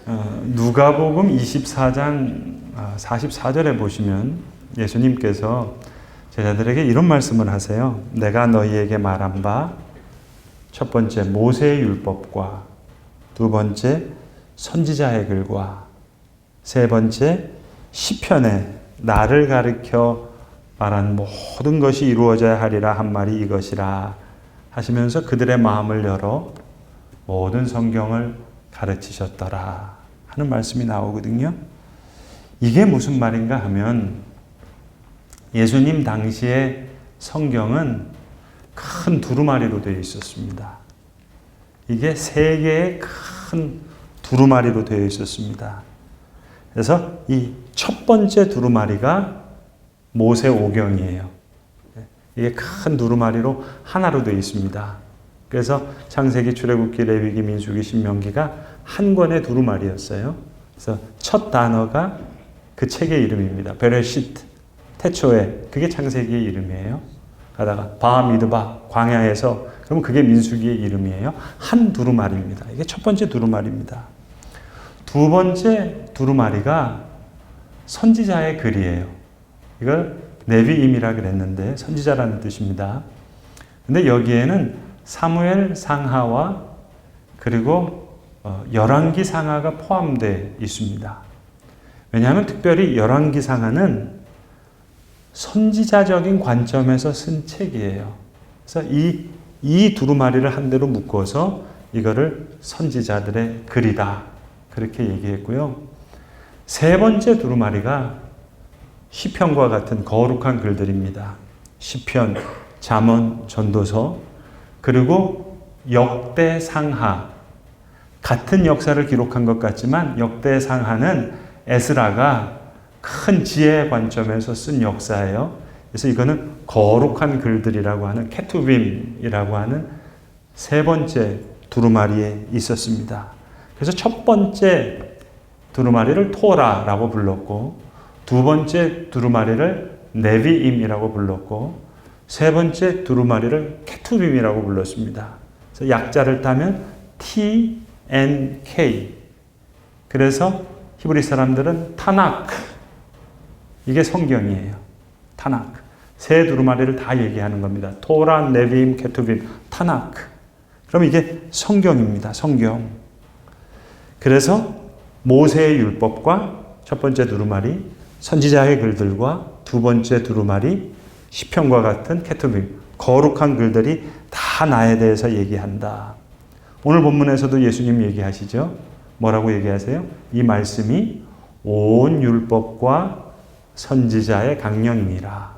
누가복음 24장 44절에 보시면 예수님께서 제자들에게 이런 말씀을 하세요. 내가 너희에게 말한 바 첫 번째 모세의 율법과 두 번째 선지자의 글과 세 번째 시편에 나를 가리켜 말한 모든 것이 이루어져야 하리라 한 말이 이것이라 하시면서 그들의 마음을 열어 모든 성경을 가르치셨더라 하는 말씀이 나오거든요. 이게 무슨 말인가 하면 예수님 당시에 성경은 큰 두루마리로 되어 있었습니다. 이게 세 개의 큰 두루마리로 되어 있었습니다. 그래서 이 첫 번째 두루마리가 모세오경이에요. 이게 큰 두루마리로 하나로 되어 있습니다. 그래서 창세기, 출애굽기, 레위기, 민수기, 신명기가 한 권의 두루마리였어요. 그래서 첫 단어가 그 책의 이름입니다. 베레시트, 태초에, 그게 창세기의 이름이에요. 가다가 바미드바, 광야에서, 그러면 그게 민수기의 이름이에요. 한 두루마리입니다. 이게 첫 번째 두루마리입니다. 두 번째 두루마리가 선지자의 글이에요. 이걸 네비임이라 그랬는데 선지자라는 뜻입니다. 근데 여기에는 사무엘 상하와 그리고 열왕기 상하가 포함되어 있습니다. 왜냐하면 특별히 열왕기 상하는 선지자적인 관점에서 쓴 책이에요. 그래서 이 두루마리를 한 대로 묶어서 이거를 선지자들의 글이다 그렇게 얘기했고요. 세 번째 두루마리가 시편과 같은 거룩한 글들입니다. 시편, 잠언, 전도서, 그리고 역대상하. 같은 역사를 기록한 것 같지만 역대상하는 에스라가 큰 지혜의 관점에서 쓴 역사예요. 그래서 이거는 거룩한 글들이라고 하는 케투빔이라고 하는 세 번째 두루마리에 있었습니다. 그래서 첫 번째 두루마리를 토라라고 불렀고 두 번째 두루마리를 네비임이라고 불렀고 세 번째 두루마리를 케투빔이라고 불렀습니다. 그래서 약자를 따면 TNK. 그래서 히브리 사람들은 타나크. 이게 성경이에요. 타나크. 세 두루마리를 다 얘기하는 겁니다. 토라, 네비임, 케투빔, 타나크. 그럼 이게 성경입니다. 성경. 그래서 모세의 율법과 첫 번째 두루마리, 선지자의 글들과 두 번째 두루마리, 시편과 같은 케투빔, 거룩한 글들이 다 나에 대해서 얘기한다. 오늘 본문에서도 예수님 얘기하시죠? 뭐라고 얘기하세요? 이 말씀이 온 율법과 선지자의 강령이니라.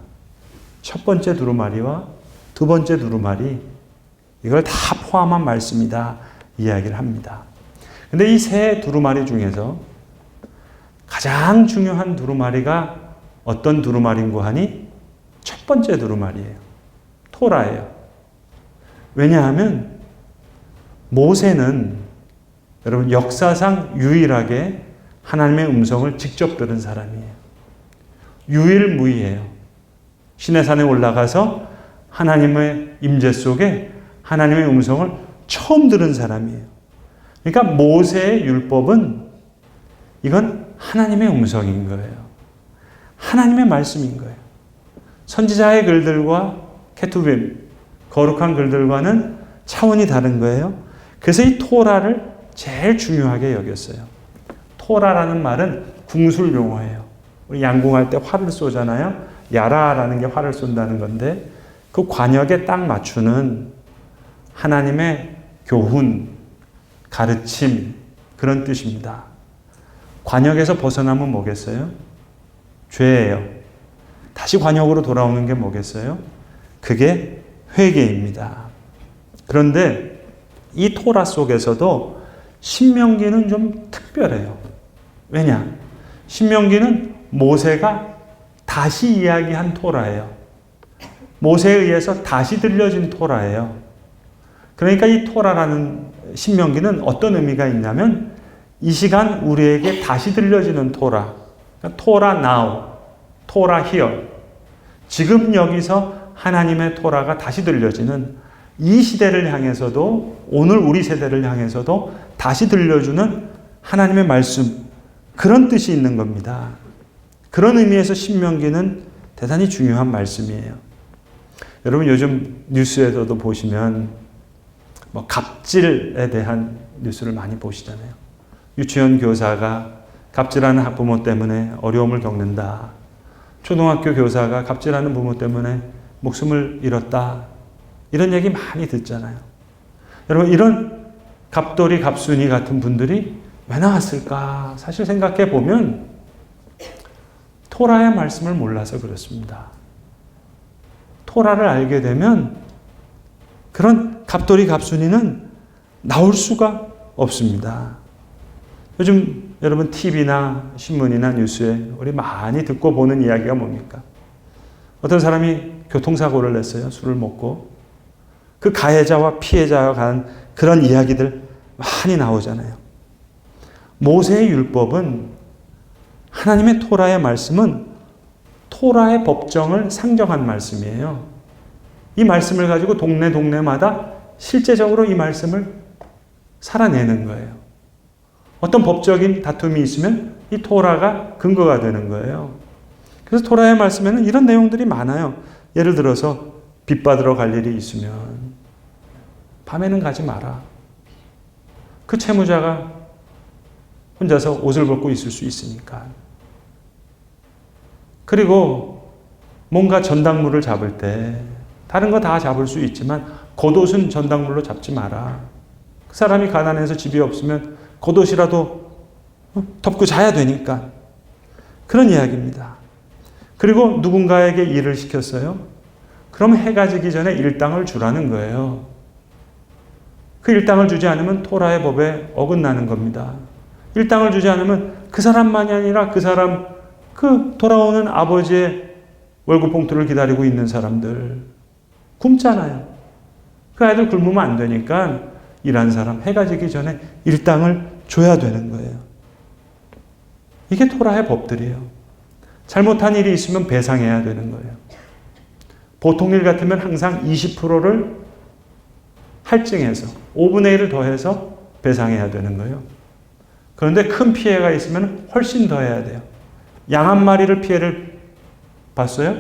첫 번째 두루마리와 두 번째 두루마리, 이걸 다 포함한 말씀이다 이야기를 합니다. 근데 이 세 두루마리 중에서 가장 중요한 두루마리가 어떤 두루마리인고 하니 첫 번째 두루마리예요. 토라예요. 왜냐하면 모세는 여러분 역사상 유일하게 하나님의 음성을 직접 들은 사람이에요. 유일무이해요. 시내산에 올라가서 하나님의 임재 속에 하나님의 음성을 처음 들은 사람이에요. 그러니까 모세의 율법은 이건 하나님의 음성인 거예요. 하나님의 말씀인 거예요. 선지자의 글들과 케투빔, 거룩한 글들과는 차원이 다른 거예요. 그래서 이 토라를 제일 중요하게 여겼어요. 토라라는 말은 궁술 용어예요. 우리 양궁할 때 활을 쏘잖아요. 야라라는 게 활을 쏜다는 건데 그 관역에 딱 맞추는 하나님의 교훈, 가르침 그런 뜻입니다. 관역에서 벗어나면 뭐겠어요? 죄예요. 다시 관역으로 돌아오는 게 뭐겠어요? 그게 회개입니다. 그런데 이 토라 속에서도 신명기는 좀 특별해요. 왜냐? 신명기는 모세가 다시 이야기한 토라예요. 모세에 의해서 다시 들려진 토라예요. 그러니까 이 토라라는 신명기는 어떤 의미가 있냐면 이 시간 우리에게 다시 들려지는 토라. 그러니까 토라 now, 토라 here. 지금 여기서 하나님의 토라가 다시 들려지는 이 시대를 향해서도 오늘 우리 세대를 향해서도 다시 들려주는 하나님의 말씀, 그런 뜻이 있는 겁니다. 그런 의미에서 신명기는 대단히 중요한 말씀이에요. 여러분 요즘 뉴스에서도 보시면 갑질에 대한 뉴스를 많이 보시잖아요. 유치원 교사가 갑질하는 학부모 때문에 어려움을 겪는다. 초등학교 교사가 갑질하는 부모 때문에 목숨을 잃었다. 이런 얘기 많이 듣잖아요. 여러분 이런 갑돌이 갑순이 같은 분들이 왜 나왔을까? 사실 생각해 보면 토라의 말씀을 몰라서 그렇습니다. 토라를 알게 되면 그런 갑돌이 갑순이는 나올 수가 없습니다. 요즘 여러분 TV나 신문이나 뉴스에 우리 많이 듣고 보는 이야기가 뭡니까? 어떤 사람이 교통사고를 냈어요. 술을 먹고. 그 가해자와 피해자가 간 그런 이야기들 많이 나오잖아요. 모세의 율법은, 하나님의 토라의 말씀은 토라의 법정을 상정한 말씀이에요. 이 말씀을 가지고 동네마다 실제적으로 이 말씀을 살아내는 거예요. 어떤 법적인 다툼이 있으면 이 토라가 근거가 되는 거예요. 그래서 토라의 말씀에는 이런 내용들이 많아요. 예를 들어서 빚 받으러 갈 일이 있으면 밤에는 가지 마라. 그 채무자가 혼자서 옷을 벗고 있을 수 있으니까. 그리고 뭔가 전당물을 잡을 때 다른 거 다 잡을 수 있지만 겉옷은 전당물로 잡지 마라. 그 사람이 가난해서 집이 없으면 겉옷이라도 덮고 자야 되니까. 그런 이야기입니다. 그리고 누군가에게 일을 시켰어요. 그럼 해가 지기 전에 일당을 주라는 거예요. 그 일당을 주지 않으면 토라의 법에 어긋나는 겁니다. 일당을 주지 않으면 그 사람만이 아니라 그 돌아오는 아버지의 월급 봉투를 기다리고 있는 사람들 굶잖아요. 그 아이들 굶으면 안 되니까 일한 사람 해가 지기 전에 일당을 줘야 되는 거예요. 이게 토라의 법들이에요. 잘못한 일이 있으면 배상해야 되는 거예요. 보통 일 같으면 항상 20%를 할증해서 5분의 1을 더해서 배상해야 되는 거예요. 그런데 큰 피해가 있으면 훨씬 더 해야 돼요. 양 한 마리를 피해를 봤어요?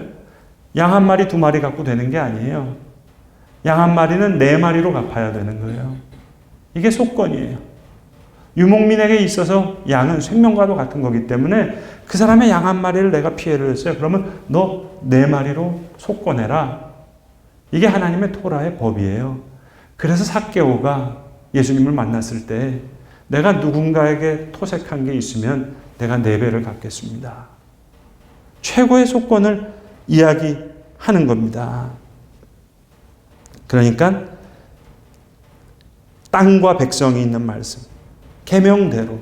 양 한 마리, 두 마리 갖고 되는 게 아니에요. 양 한 마리는 4마리로 갚아야 되는 거예요. 이게 속건이에요. 유목민에게 있어서 양은 생명과도 같은 거기 때문에 그 사람의 양 한 마리를 내가 피해를 했어요. 그러면 너 4마리로 속건해라. 이게 하나님의 토라의 법이에요. 그래서 삭개오가 예수님을 만났을 때 내가 누군가에게 토색한 게 있으면 내가 4배를 갚겠습니다. 최고의 속건을 이야기하는 겁니다. 그러니까 땅과 백성이 있는 말씀, 계명대로,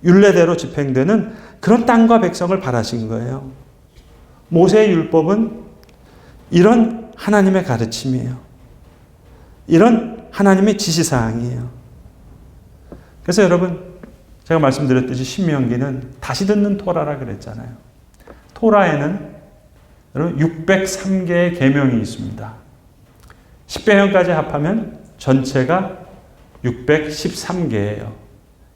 율례대로 집행되는 그런 땅과 백성을 바라신 거예요. 모세의 율법은 이런 하나님의 가르침이에요. 이런 하나님의 지시사항이에요. 그래서 여러분, 제가 말씀드렸듯이 신명기는 다시 듣는 토라라 그랬잖아요. 토라에는 여러분 603개의 계명이 있습니다. 10배명까지 합하면 전체가 613개예요.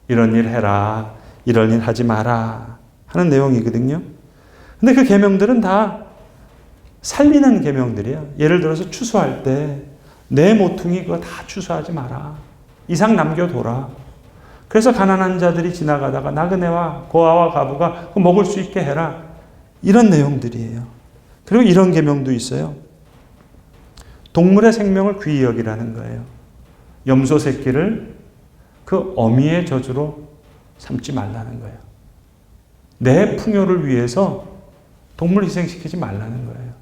이런 일 해라, 이런 일 하지 마라 하는 내용이거든요. 근데 그 계명들은 다 살리는 계명들이에요. 예를 들어서 추수할 때 내 모퉁이 그거 다 추수하지 마라. 이상 남겨둬라. 그래서 가난한 자들이 지나가다가 나그네와 고아와 과부가 먹을 수 있게 해라. 이런 내용들이에요. 그리고 이런 계명도 있어요. 동물의 생명을 귀히 여기라는 거예요. 염소 새끼를 그 어미의 저주로 삼지 말라는 거예요. 내 풍요를 위해서 동물 희생시키지 말라는 거예요.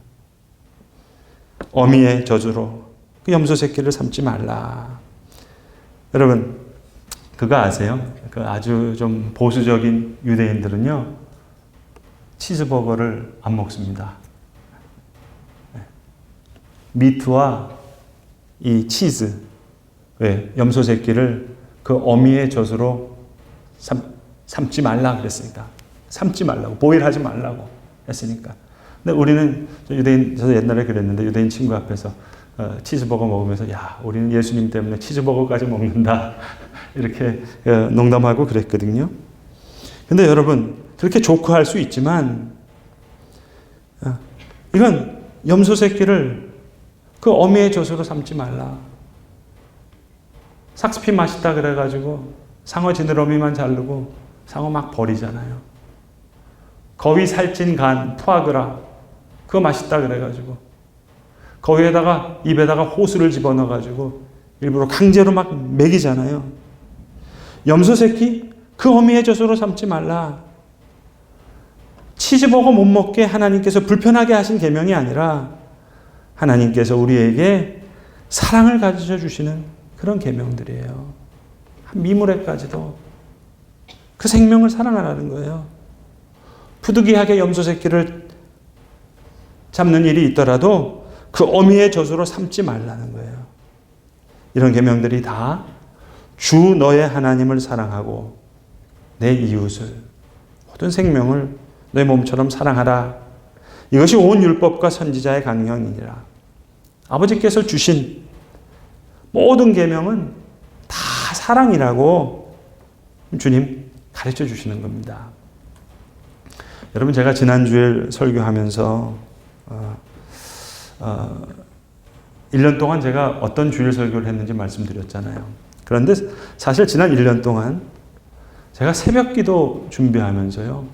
어미의 저주로 그 염소 새끼를 삼지 말라. 여러분, 그거 아세요? 그 아주 좀 보수적인 유대인들은요, 치즈버거를 안 먹습니다. 미트와 이 치즈, 염소 새끼를 그 어미의 젖으로 삼지 말라 그랬으니까. 삼지 말라고, 보일하지 말라고 했으니까. 근데 우리는 유대인, 저도 옛날에 그랬는데 유대인 친구 앞에서 치즈버거 먹으면서 야, 우리는 예수님 때문에 치즈버거까지 먹는다. 이렇게 농담하고 그랬거든요. 근데 여러분, 그렇게 조크할 수 있지만 이건 염소 새끼를 그 어미의 젖으로 삼지 말라. 삭스피 맛있다 그래가지고 상어 지느러미만 자르고 상어 막 버리잖아요. 거위 살찐 간, 푸아그라 그거 맛있다 그래가지고 거위에다가 입에다가 호수를 집어넣어가지고 일부러 강제로 막 먹이잖아요. 염소 새끼 그 어미의 젖으로 삼지 말라. 치즈버거 못 먹게 하나님께서 불편하게 하신 계명이 아니라 하나님께서 우리에게 사랑을 가르쳐 주시는 그런 계명들이에요. 미물에까지도 그 생명을 사랑하라는 거예요. 부득이하게 염소 새끼를 잡는 일이 있더라도 그 어미의 젖으로 삼지 말라는 거예요. 이런 계명들이 다 주 너의 하나님을 사랑하고 내 이웃을 모든 생명을 내 몸처럼 사랑하라. 이것이 온 율법과 선지자의 강령이니라. 아버지께서 주신 모든 계명은 다 사랑이라고 주님 가르쳐 주시는 겁니다. 여러분, 제가 지난주에 설교하면서 1년 동안 제가 어떤 주일 설교를 했는지 말씀드렸잖아요. 그런데 사실 지난 1년 동안 제가 새벽 기도 준비하면서요,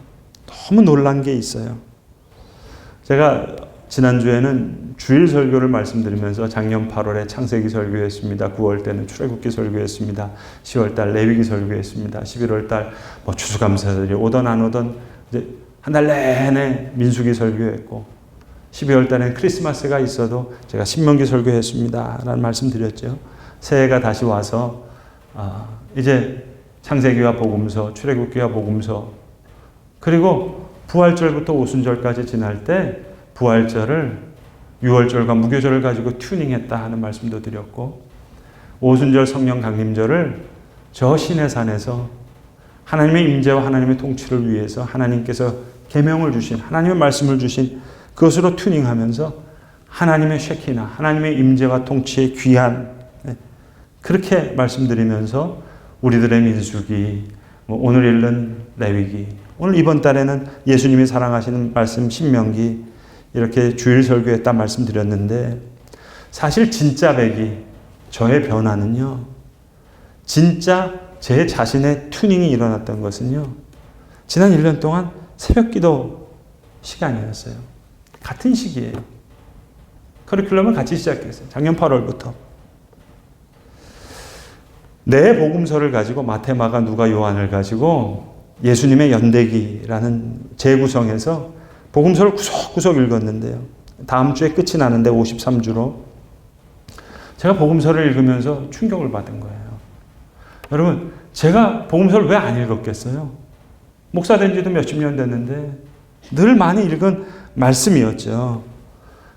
너무 놀란 게 있어요. 제가 지난주에는 주일 설교를 말씀드리면서 작년 8월에 창세기 설교했습니다. 9월 때는 출애굽기 설교했습니다. 10월 달 레위기 설교했습니다. 11월 달 추수감사절이 오던 안 오던 이제 한 달 내내 민수기 설교했고 12월 달에는 크리스마스가 있어도 제가 신명기 설교했습니다. 라는 말씀 드렸죠. 새해가 다시 와서 이제 창세기와 복음서, 출애굽기와 복음서, 그리고 부활절부터 오순절까지 지날 때 부활절을 유월절과 무교절을 가지고 튜닝했다 하는 말씀도 드렸고, 오순절 성령 강림절을 저 시내산에서 하나님의 임재와 하나님의 통치를 위해서 하나님께서 계명을 주신, 하나님의 말씀을 주신 그것으로 튜닝하면서 하나님의 쉐키나, 하나님의 임재와 통치의 귀한, 그렇게 말씀드리면서 우리들의 민수기, 오늘 읽는 레위기, 오늘 이번 달에는 예수님이 사랑하시는 말씀 신명기, 이렇게 주일 설교했다 말씀드렸는데, 사실 진짜 배기, 저의 변화는요, 진짜 제 자신의 튜닝이 일어났던 것은요, 지난 1년 동안 새벽 기도 시간이었어요. 같은 시기예요. 커리큘럼을 같이 시작했어요. 작년 8월부터. 내 복음서를 가지고 마태, 마가, 누가, 요한을 가지고 예수님의 연대기라는 재구성해서 복음서를 구석구석 읽었는데요. 다음 주에 끝이 나는데 53주로 제가 복음서를 읽으면서 충격을 받은 거예요. 여러분, 제가 복음서를 왜 안 읽었겠어요? 목사 된 지도 몇십 년 됐는데 늘 많이 읽은 말씀이었죠.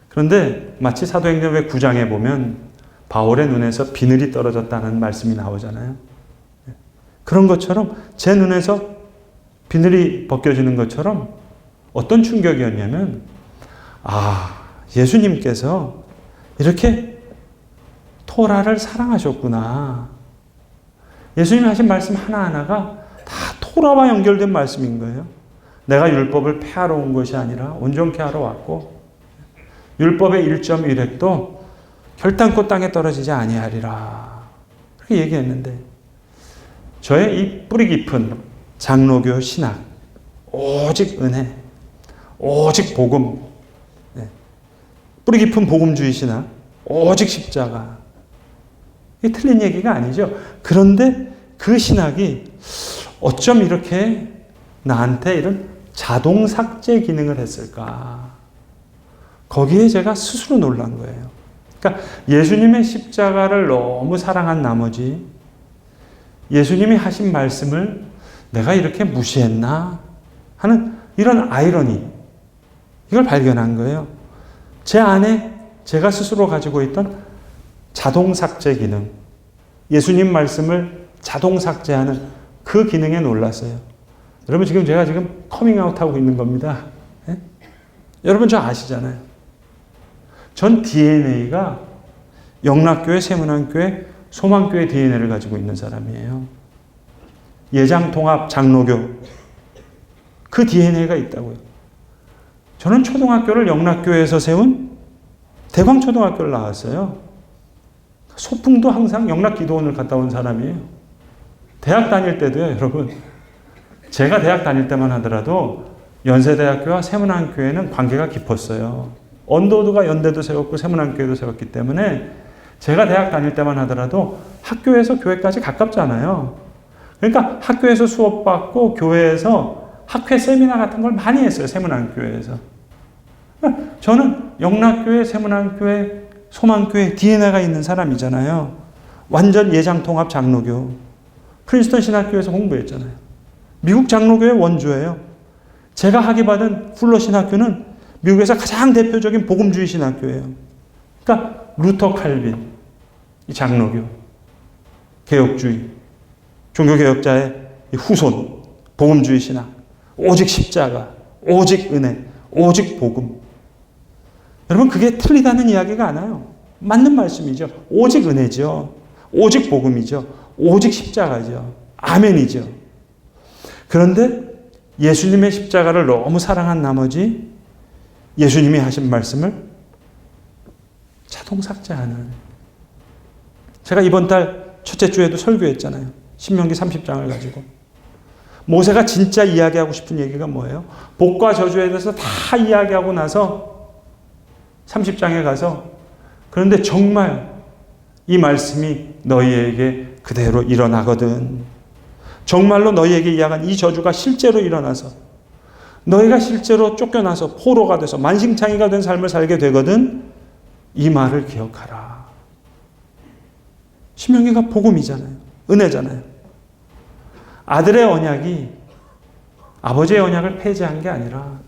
그런데 마치 사도행전 왜 9장에 보면 바울의 눈에서 비늘이 떨어졌다는 말씀이 나오잖아요. 그런 것처럼 제 눈에서 비늘이 벗겨지는 것처럼 어떤 충격이었냐면, 예수님께서 이렇게 토라를 사랑하셨구나. 예수님이 하신 말씀 하나하나가 다 토라와 연결된 말씀인 거예요. 내가 율법을 폐하러 온 것이 아니라 온전케 하러 왔고, 율법의 1.1획도 결단코 땅에 떨어지지 아니하리라. 그렇게 얘기했는데, 저의 이 뿌리 깊은 장로교 신학, 오직 은혜, 오직 복음, 뿌리 깊은 복음주의 신학, 오직 십자가, 이게 틀린 얘기가 아니죠. 그런데 그 신학이 어쩜 이렇게 나한테 이런 자동 삭제 기능을 했을까? 거기에 제가 스스로 놀란 거예요. 그러니까 예수님의 십자가를 너무 사랑한 나머지 예수님이 하신 말씀을 내가 이렇게 무시했나 하는 이런 아이러니, 이걸 발견한 거예요. 제 안에 제가 스스로 가지고 있던 자동 삭제 기능, 예수님 말씀을 자동 삭제하는 그 기능에 놀랐어요. 여러분, 제가 지금 커밍아웃하고 있는 겁니다. 여러분, 저 아시잖아요. 전 DNA가 영락교회, 세문안교회 소망교회 DNA를 가지고 있는 사람이에요. 예장통합 장로교. 그 DNA가 있다고요. 저는 초등학교를 영락교회에서 세운 대광초등학교를 나왔어요. 소풍도 항상 영락기도원을 갔다 온 사람이에요. 대학 다닐 때도요, 여러분. 제가 대학 다닐 때만 하더라도 연세대학교와 세문안교회는 관계가 깊었어요. 언더우드가 연대도 세웠고 세문안교회도 세웠기 때문에 제가 대학 다닐 때만 하더라도 학교에서 교회까지 가깝잖아요. 그러니까 학교에서 수업받고 교회에서 학회 세미나 같은 걸 많이 했어요. 세문안교회에서. 저는 영락교회, 세문안교회, 소망교회 DNA가 있는 사람이잖아요. 완전 예장통합 장로교. 프린스턴 신학교에서 공부했잖아요. 미국 장로교의 원조예요. 제가 학위받은 풀러 신학교는 미국에서 가장 대표적인 복음주의 신학교예요. 그러니까 루터 칼빈, 이 장로교, 개혁주의, 종교개혁자의 후손, 복음주의 신학, 오직 십자가, 오직 은혜, 오직 복음. 여러분 그게 틀리다는 이야기가 아니에요. 맞는 말씀이죠. 오직 은혜죠. 오직 복음이죠. 오직 십자가죠. 아멘이죠. 그런데 예수님의 십자가를 너무 사랑한 나머지 예수님이 하신 말씀을 자동 삭제하는. 제가 이번 달 첫째 주에도 설교했잖아요. 신명기 30장을 가지고. 모세가 진짜 이야기하고 싶은 얘기가 뭐예요? 복과 저주에 대해서 다 이야기하고 나서 30장에 가서 그런데 정말 이 말씀이 너희에게 그대로 일어나거든. 정말로 너희에게 이야기한 이 저주가 실제로 일어나서 너희가 실제로 쫓겨나서 포로가 돼서 만신창이가 된 삶을 살게 되거든. 이 말을 기억하라. 신명기가 복음이잖아요. 은혜잖아요. 아들의 언약이 아버지의 언약을 폐지한 게 아니라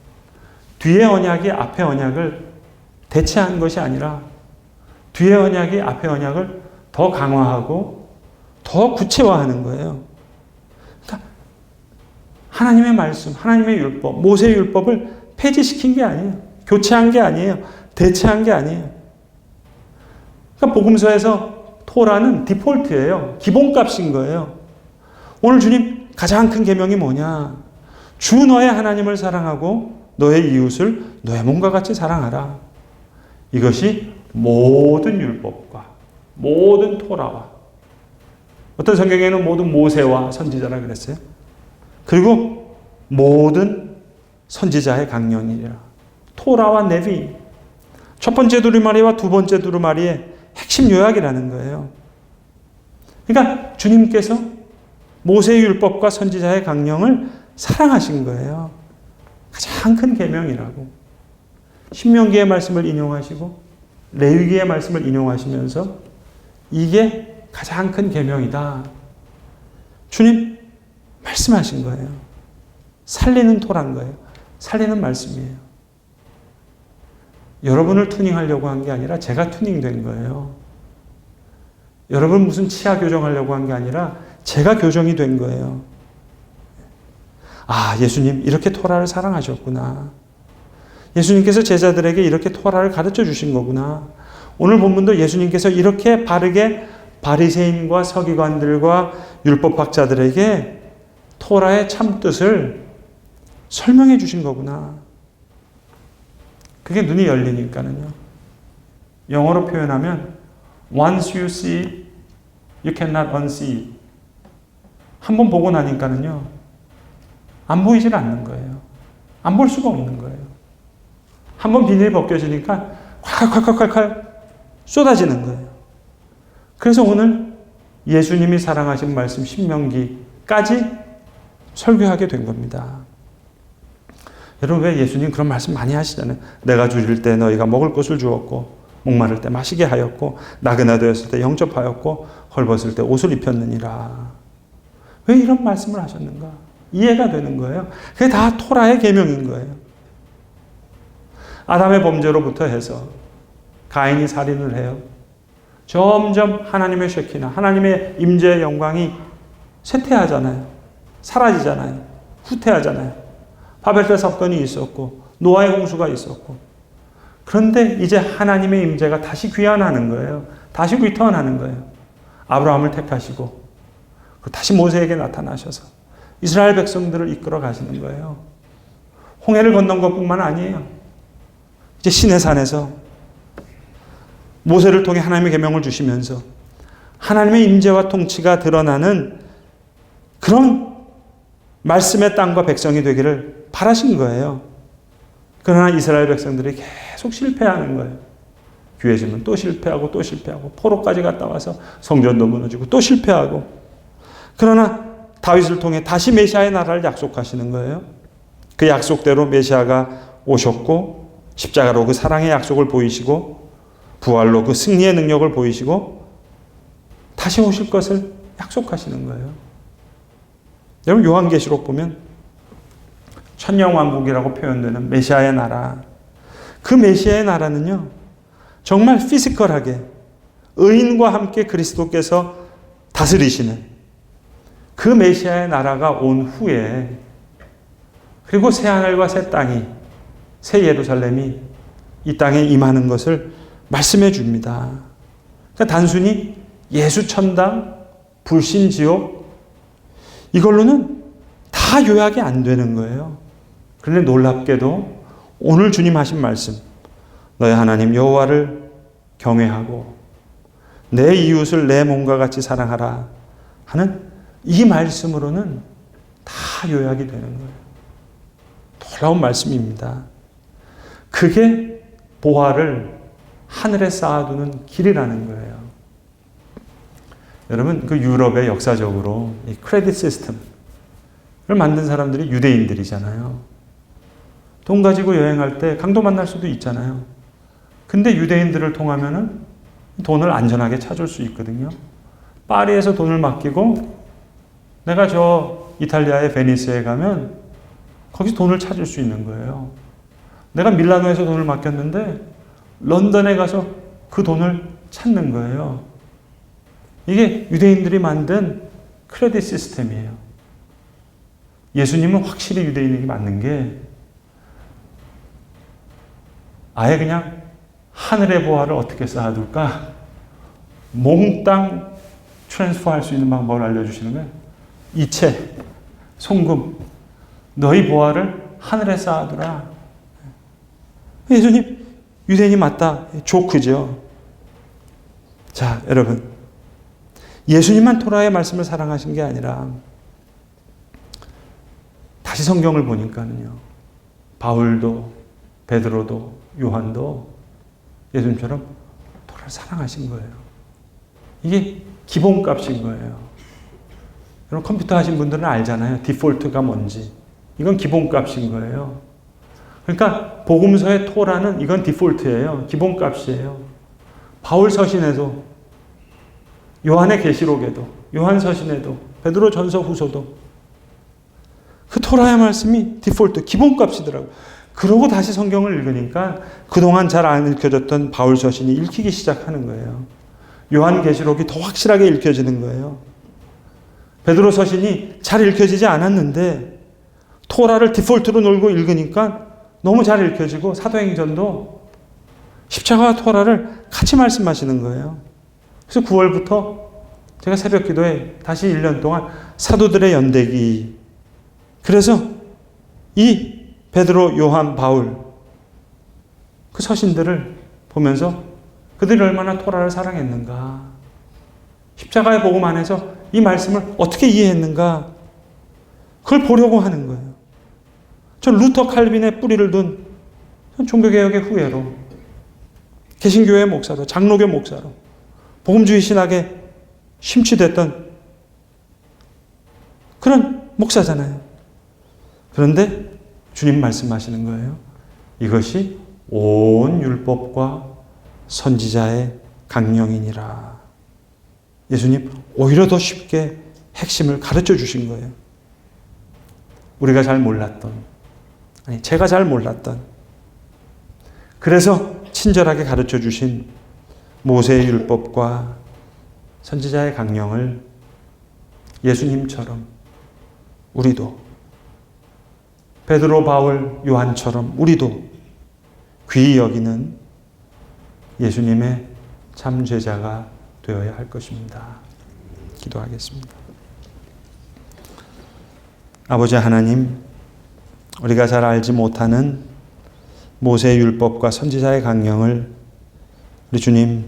뒤의 언약이 앞의 언약을 대체한 것이 아니라 뒤의 언약이 앞의 언약을 더 강화하고 더 구체화하는 거예요. 그러니까 하나님의 말씀, 하나님의 율법, 모세의 율법을 폐지시킨 게 아니에요. 교체한 게 아니에요. 대체한 게 아니에요. 그러니까 복음서에서 토라는 디폴트예요. 기본값인 거예요. 오늘 주님 가장 큰 계명이 뭐냐? 주 너의 하나님을 사랑하고 너의 이웃을 너의 몸과 같이 사랑하라. 이것이 모든 율법과 모든 토라와 어떤 성경에는 모든 모세와 선지자라 그랬어요. 그리고 모든 선지자의 강령이라. 토라와 네비. 첫 번째 두루마리와 두 번째 두루마리의 핵심 요약이라는 거예요. 그러니까 주님께서 모세의 율법과 선지자의 강령을 사랑하신 거예요. 가장 큰 계명이라고. 신명기의 말씀을 인용하시고 레위기의 말씀을 인용하시면서 이게 가장 큰 계명이다. 주님 말씀하신 거예요. 살리는 토란 거예요. 살리는 말씀이에요. 여러분을 투닝하려고 한 게 아니라 제가 투닝된 거예요. 여러분 무슨 치아 교정하려고 한 게 아니라 제가 교정이 된 거예요. 아, 예수님 이렇게 토라를 사랑하셨구나. 예수님께서 제자들에게 이렇게 토라를 가르쳐 주신 거구나. 오늘 본문도 예수님께서 이렇게 바르게 바리새인과 서기관들과 율법학자들에게 토라의 참뜻을 설명해 주신 거구나. 그게 눈이 열리니까는요. 영어로 표현하면 once you see, you cannot unsee. 한번 보고 나니까는요. 안 보이질 않는 거예요. 안 볼 수가 없는 거예요. 한번 비닐이 벗겨지니까 콸콸콸콸콸 쏟아지는 거예요. 그래서 오늘 예수님이 사랑하신 말씀 신명기까지 설교하게 된 겁니다. 여러분 왜 예수님 그런 말씀 많이 하시잖아요. 내가 줄일 때 너희가 먹을 것을 주었고 목마를 때 마시게 하였고 나그네 되었을 때 영접하였고 헐벗을 때 옷을 입혔느니라. 왜 이런 말씀을 하셨는가? 이해가 되는 거예요. 그게 다 토라의 계명인 거예요. 아담의 범죄로부터 해서 가인이 살인을 해요. 점점 하나님의 쉐키나 하나님의 임재의 영광이 쇠퇴하잖아요. 사라지잖아요. 후퇴하잖아요. 바벨탑 사건이 있었고 노아의 홍수가 있었고 그런데 이제 하나님의 임재가 다시 귀환하는 거예요. 다시 리턴하는 거예요. 아브라함을 택하시고 다시 모세에게 나타나셔서 이스라엘 백성들을 이끌어 가시는 거예요. 홍해를 건넌 것뿐만 아니에요. 이제 시내산에서 모세를 통해 하나님의 계명을 주시면서 하나님의 임재와 통치가 드러나는 그런 말씀의 땅과 백성이 되기를 바라신 거예요. 그러나 이스라엘 백성들이 계속 실패하는 거예요. 기회 주면 또 실패하고 또 실패하고 포로까지 갔다 와서 성전도 무너지고 또 실패하고. 그러나 다윗을 통해 다시 메시아의 나라를 약속하시는 거예요. 그 약속대로 메시아가 오셨고 십자가로 그 사랑의 약속을 보이시고 부활로 그 승리의 능력을 보이시고 다시 오실 것을 약속하시는 거예요. 여러분 요한계시록 보면 천년왕국이라고 표현되는 메시아의 나라, 그 메시아의 나라는요 정말 피지컬하게 의인과 함께 그리스도께서 다스리시는 그 메시아의 나라가 온 후에 그리고 새하늘과 새 땅이 새 예루살렘이 이 땅에 임하는 것을 말씀해 줍니다. 그러니까 단순히 예수천당, 불신지옥 이걸로는 다 요약이 안 되는 거예요. 그런데 놀랍게도 오늘 주님 하신 말씀 너희 하나님 여호와를 경외하고 내 이웃을 내 몸과 같이 사랑하라 하는 이 말씀으로는 다 요약이 되는 거예요. 놀라운 말씀입니다. 그게 보화를 하늘에 쌓아두는 길이라는 거예요. 여러분 그 유럽의 역사적으로 이 크레딧 시스템을 만든 사람들이 유대인들이잖아요. 돈 가지고 여행할 때 강도 만날 수도 있잖아요. 근데 유대인들을 통하면은 돈을 안전하게 찾을 수 있거든요. 파리에서 돈을 맡기고 내가 저 이탈리아의 베니스에 가면 거기서 돈을 찾을 수 있는 거예요. 내가 밀라노에서 돈을 맡겼는데 런던에 가서 그 돈을 찾는 거예요. 이게 유대인들이 만든 크레딧 시스템이에요. 예수님은 확실히 유대인에게 맞는 게 아예 그냥 하늘의 보화를 어떻게 쌓아둘까? 몽땅 트랜스퍼할 수 있는 방법을 알려주시는 거예요. 이체, 송금, 너희 보화를 하늘에 쌓아두라. 예수님, 유대인이 맞다. 조크죠. 자, 여러분. 예수님만 토라의 말씀을 사랑하신 게 아니라 다시 성경을 보니까는요. 바울도 베드로도 요한도 예수님처럼 토라를 사랑하신 거예요. 이게 기본값인 거예요. 여러분 컴퓨터 하신 분들은 알잖아요. 디폴트가 뭔지. 이건 기본값인 거예요. 그러니까 복음서의 토라는 이건 디폴트예요. 기본값이에요. 바울 서신에도 요한의 계시록에도 요한 서신에도 베드로 전서 후서도 그 토라의 말씀이 디폴트 기본값이더라고요. 그러고 다시 성경을 읽으니까 그동안 잘 안 읽혀졌던 바울 서신이 읽히기 시작하는 거예요. 요한 계시록이 더 확실하게 읽혀지는 거예요. 베드로 서신이 잘 읽혀지지 않았는데 토라를 디폴트로 놀고 읽으니까 너무 잘 읽혀지고 사도행전도 십자가와 토라를 같이 말씀하시는 거예요. 그래서 9월부터 제가 새벽 기도에 다시 1년 동안 사도들의 연대기. 그래서 이 베드로, 요한, 바울 그 서신들을 보면서 그들이 얼마나 토라를 사랑했는가. 십자가의 복음 안에서 이 말씀을 어떻게 이해했는가. 그걸 보려고 하는 거예요. 전 루터 칼빈의 뿌리를 둔 종교개혁의 후예로 개신교회 목사로 장로교 목사로 복음주의 신학에 심취됐던 그런 목사잖아요. 그런데 주님 말씀하시는 거예요. 이것이 온 율법과 선지자의 강령이니라. 예수님 오히려 더 쉽게 핵심을 가르쳐 주신 거예요. 우리가 잘 몰랐던, 아니 제가 잘 몰랐던, 그래서 친절하게 가르쳐 주신 모세의 율법과 선지자의 강령을 예수님처럼 우리도 베드로, 바울, 요한처럼 우리도 귀히 여기는 예수님의 참 제자가 되어야 할 것입니다. 기도하겠습니다. 아버지 하나님, 우리가 잘 알지 못하는 모세의 율법과 선지자의 강령을 우리 주님,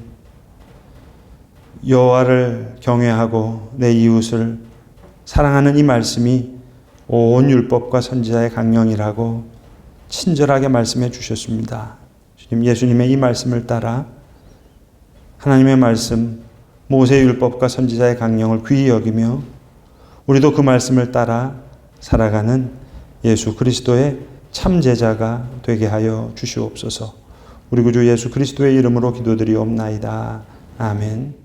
여호와를 경외하고 내 이웃을 사랑하는 이 말씀이 온 율법과 선지자의 강령이라고 친절하게 말씀해 주셨습니다. 주님, 예수님의 이 말씀을 따라 하나님의 말씀, 모세의 율법과 선지자의 강령을 귀히 여기며 우리도 그 말씀을 따라 살아가는 예수 그리스도의 참 제자가 되게 하여 주시옵소서. 우리 구주 예수 그리스도의 이름으로 기도드리옵나이다. 아멘.